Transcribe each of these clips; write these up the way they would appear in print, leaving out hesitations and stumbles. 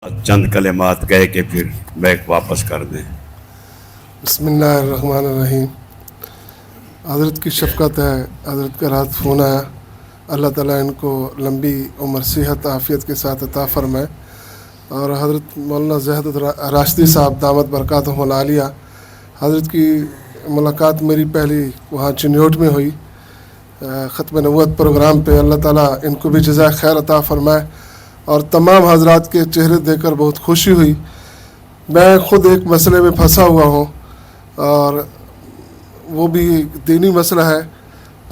چند کلمات کہہ کے پھر بیک واپس کر دیں۔ بسم اللہ الرحمن الرحیم۔ حضرت کی شفقت ہے، حضرت کا رات فون آیا، اللہ تعالیٰ ان کو لمبی عمر صحت عافیت کے ساتھ عطا فرمائے۔ اور حضرت مولانا زہد راشدی صاحب دامت برکاتہم العالیہ، حضرت کی ملاقات میری پہلی وہاں چنیوٹ میں ہوئی ختم نبوت پروگرام پہ۔ اللہ تعالیٰ ان کو بھی جزائے خیر عطا فرمائے، اور تمام حضرات کے چہرے دیکھ کر بہت خوشی ہوئی۔ میں خود ایک مسئلے میں پھنسا ہوا ہوں، اور وہ بھی دینی مسئلہ ہے۔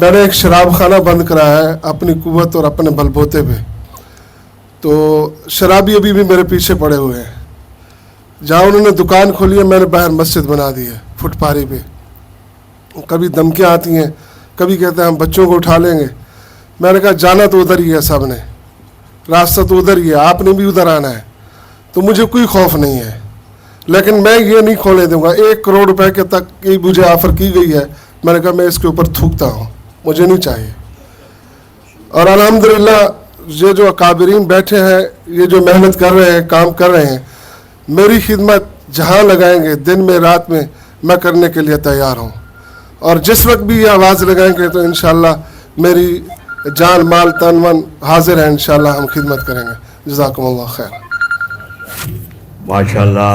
میں نے ایک شراب خانہ بند کرایا ہے اپنی قوت اور اپنے بل بوتے پہ، تو شرابی ابھی بھی میرے پیچھے پڑے ہوئے ہیں۔ جہاں انہوں نے دکان کھولی ہے میں نے باہر مسجد بنا دی ہے فٹ پاری پہ۔ کبھی دھمکیاں آتی ہیں، کبھی کہتے ہیں ہم بچوں کو اٹھا لیں گے۔ میں نے کہا جانا تو ادھر ہی ہے، سب نے راستہ تو ادھر ہی ہے، آپ نے بھی ادھر آنا ہے، تو مجھے کوئی خوف نہیں ہے، لیکن میں یہ نہیں کھولنے دوں گا۔ 1 کروڑ روپے کے تک کی مجھے آفر کی گئی ہے، میں نے کہا میں اس کے اوپر تھوکتا ہوں، مجھے نہیں چاہیے۔ اور الحمدللہ یہ جو اکابرین بیٹھے ہیں، یہ جو محنت کر رہے ہیں، کام کر رہے ہیں، میری خدمت جہاں لگائیں گے دن میں رات میں کرنے کے لیے تیار ہوں۔ اور جس وقت بھی یہ آواز لگائیں گے تو انشاءاللہ میری جان مال تن من حاضر ہے، انشاءاللہ ہم خدمت کریں گے۔ جزاکم اللہ خیر۔ ماشاءاللہ